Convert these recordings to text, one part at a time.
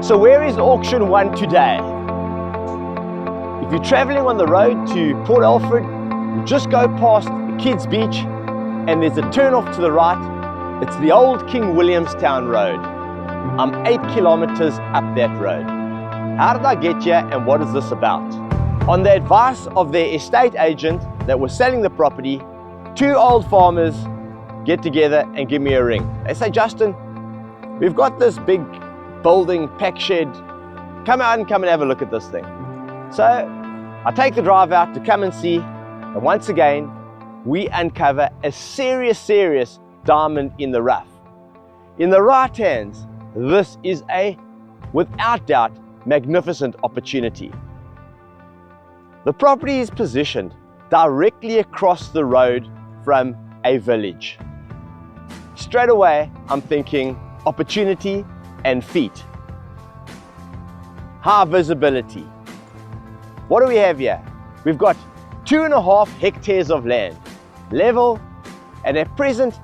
So where is auction 1 today? If you're traveling on the road to Port Alfred, you just go past the Kids Beach and there's a turn off to the right. It's the old King Williamstown Road. I'm 8 kilometers up that road. How did I get here and what is this about? On the advice of their estate agent that was selling the property, 2 old farmers get together and give me a ring. They say, Justin, we've got this big building, pack shed. Come out and have a look at this thing. So I take the drive out to come and see, and once again, we uncover a serious diamond in the rough. In the right hands, this is a, without doubt, magnificent opportunity. The property is positioned directly across the road from a village. Straight away, I'm thinking opportunity and feet. High visibility. What do we have here? We've got 2.5 hectares of land, level, and at present,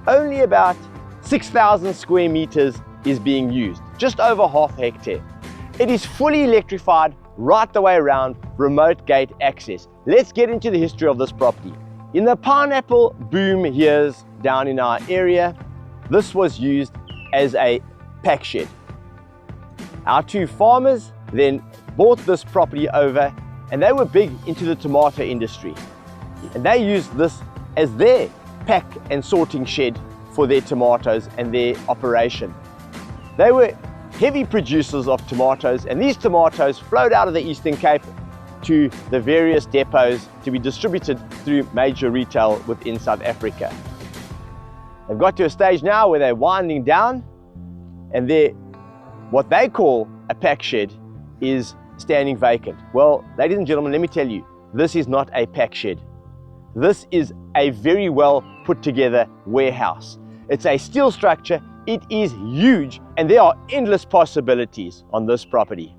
only about 6,000 square meters is being used, just over half a hectare. It is fully electrified right the way around, remote gate access. Let's get into the history of this property. In the pineapple boom years down in our area, this was used as a pack shed. Our 2 farmers then bought this property over, and they were big into the tomato industry. And they used this as their pack and sorting shed for their tomatoes and their operation. They were heavy producers of tomatoes, and these tomatoes flowed out of the Eastern Cape to the various depots to be distributed through major retail within South Africa. They've got to a stage now where they're winding down, and what they call a pack shed is standing vacant. Well, ladies and gentlemen, let me tell you, this is not a pack shed. This is a very well put together warehouse. It's a steel structure, it is huge, and there are endless possibilities on this property.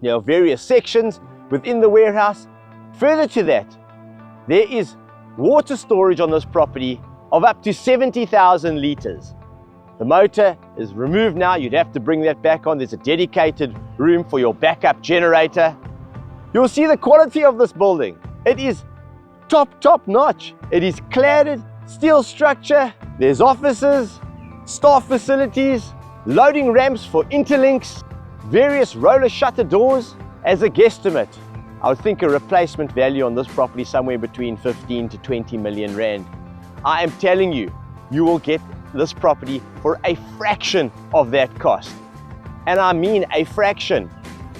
There are various sections within the warehouse. Further to that, there is water storage on this property of up to 70,000 liters. The motor is removed now, you'd have to bring that back on. There's a dedicated room for your backup generator. You'll see the quality of this building. It is top notch. It is cladded, steel structure. There's offices, staff facilities, loading ramps for interlinks, various roller shutter doors. As a guesstimate, I would think a replacement value on this property somewhere between 15 to 20 million rand. I am telling you, you will get this property for a fraction of that cost. And I mean a fraction.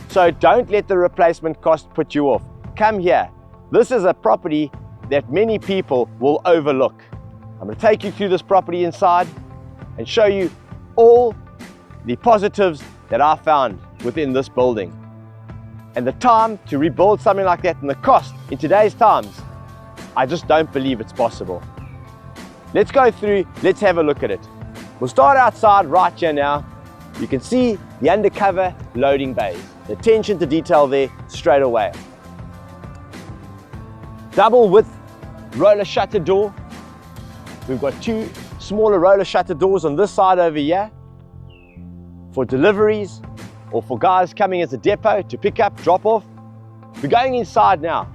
So don't let the replacement cost put you off. Come here. This is a property that many people will overlook. I'm going to take you through this property inside and show you all the positives that I found within this building. And the time to rebuild something like that and the cost in today's times, I just don't believe it's possible. Let's go through, let's have a look at it. We'll start outside right here now. You can see the undercover loading bays. The attention to detail there straight away. Double width roller shutter door. We've got 2 smaller roller shutter doors on this side over here for deliveries or for guys coming as a depot to pick up, drop off. We're going inside now.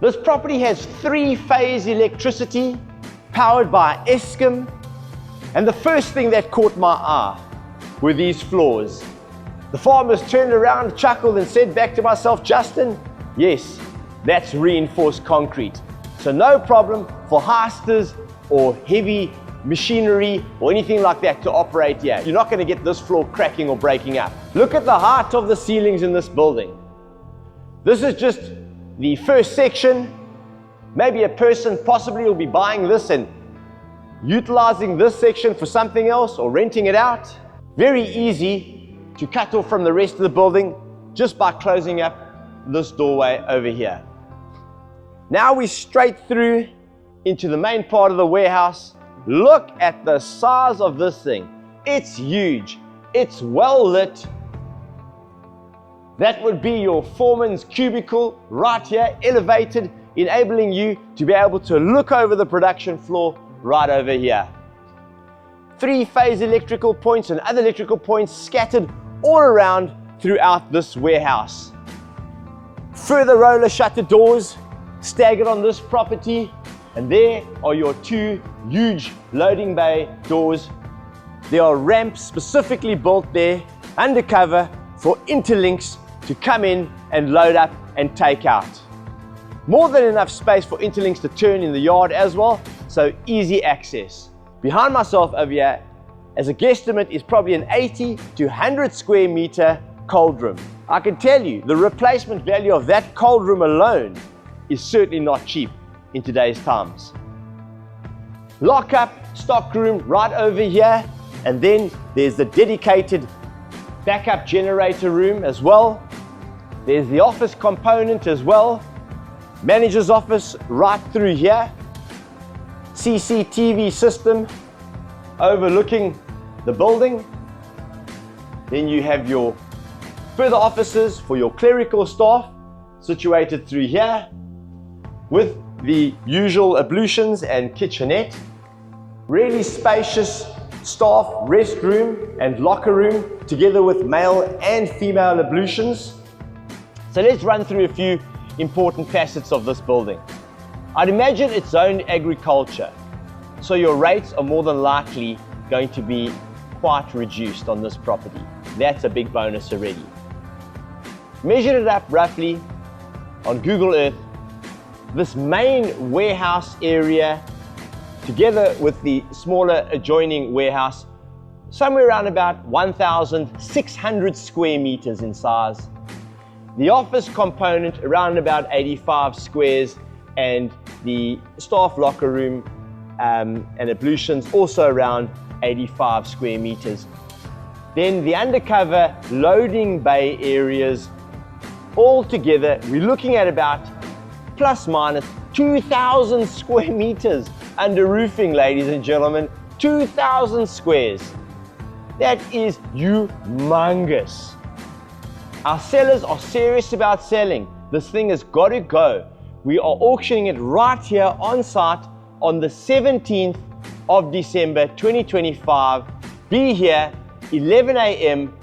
This property has 3-phase electricity powered by Eskom, and the first thing that caught my eye were these floors. The farmers turned around, chuckled and said back to myself, Justin, yes, that's reinforced concrete. So no problem for heisters or heavy machinery or anything like that to operate here. You're not going to get this floor cracking or breaking up. Look at the height of the ceilings in this building. This is just the first section. Maybe a person possibly will be buying this and utilizing this section for something else or renting it out. Very easy to cut off from the rest of the building just by closing up this doorway over here. Now we're straight through into the main part of the warehouse. Look at the size of this thing. It's huge. It's well lit. That would be your foreman's cubicle right here, elevated, enabling you to be able to look over the production floor right over here. 3-phase electrical points and other electrical points scattered all around throughout this warehouse. Further roller shutter doors staggered on this property, and there are your 2 huge loading bay doors. There are ramps specifically built there undercover for interlinks to come in and load up and take out. More than enough space for interlinks to turn in the yard as well, so easy access. Behind myself over here, as a guesstimate, is probably an 80 to 100 square meter cold room. I can tell you the replacement value of that cold room alone is certainly not cheap in today's times. Lock-up stock room right over here, and then there's the dedicated backup generator room as well. There's the office component as well. Manager's office right through here. CCTV system overlooking the building. Then you have your further offices for your clerical staff situated through here with the usual ablutions and kitchenette. Really spacious staff restroom and locker room together with male and female ablutions. So let's run through a few important facets of this building. I'd imagine it's zoned agriculture, so your rates are more than likely going to be quite reduced on this property. That's a big bonus already. Measured it up roughly on Google Earth, this main warehouse area together with the smaller adjoining warehouse, somewhere around about 1,600 square meters in size. The office component around about 85 squares, and the staff locker room and ablutions also around 85 square meters. Then the undercover loading bay areas, all together we're looking at about plus minus 2,000 square meters under roofing, ladies and gentlemen. 2,000 squares. That is humongous. Our sellers are serious about selling. This thing has got to go. We are auctioning it right here on site on the 17th of December 2025. Be here 11 a.m.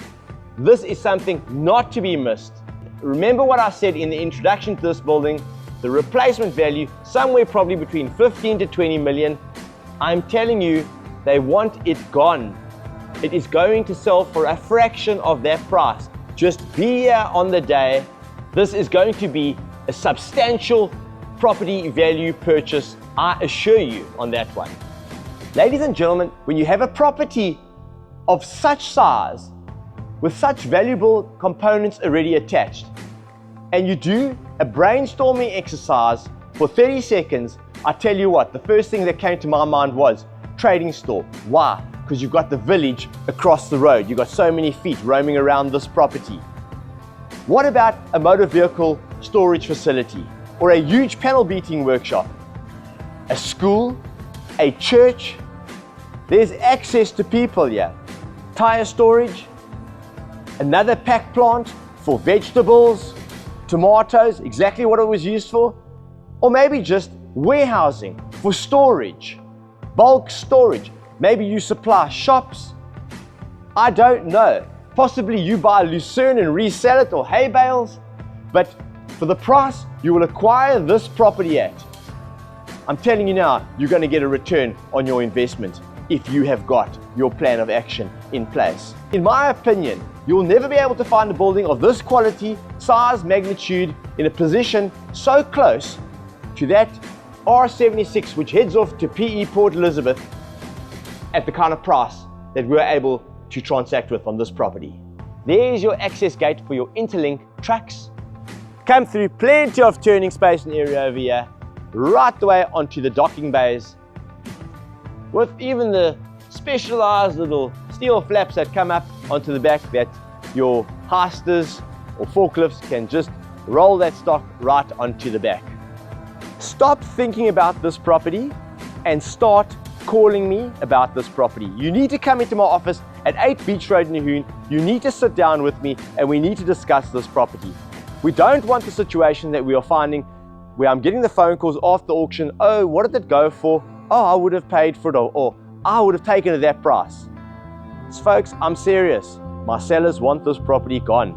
This is something not to be missed. Remember what I said in the introduction to this building, the replacement value somewhere probably between 15 to 20 million. I'm telling you, they want it gone. It is going to sell for a fraction of that price. Just be here on the day. This is going to be a substantial property value purchase, I assure you on that one. Ladies and gentlemen, when you have a property of such size, with such valuable components already attached, and you do a brainstorming exercise for 30 seconds, I tell you what, the first thing that came to my mind was trading store. Why? Because you've got the village across the road. You've got so many feet roaming around this property. What about a motor vehicle storage facility or a huge panel beating workshop? A school, a church? There's access to people here. Tire storage, another pack plant for vegetables, tomatoes, exactly what it was used for, or maybe just warehousing for storage, bulk storage. Maybe you supply shops. I don't know. Possibly you buy lucerne and resell it, or hay bales. But for the price you will acquire this property at, I'm telling you now, you're going to get a return on your investment if you have got your plan of action in place. In my opinion, you'll never be able to find a building of this quality, size, magnitude in a position so close to that R72 which heads off to PE Port Elizabeth at the kind of price that we're able to transact with on this property. There's your access gate for your interlink trucks. Come through, plenty of turning space and area over here, right the way onto the docking bays, with even the specialized little steel flaps that come up onto the back that your heisters or forklifts can just roll that stock right onto the back. Stop thinking about this property and start calling me about this property. You need to come into my office at 8 Beach Road in Nahoon. You need to sit down with me and we need to discuss this property. We don't want the situation that we are finding where I'm getting the phone calls after auction. Oh, what did it go for? Oh, I would have paid for it. Or I would have taken it at that price. So folks, I'm serious. My sellers want this property gone.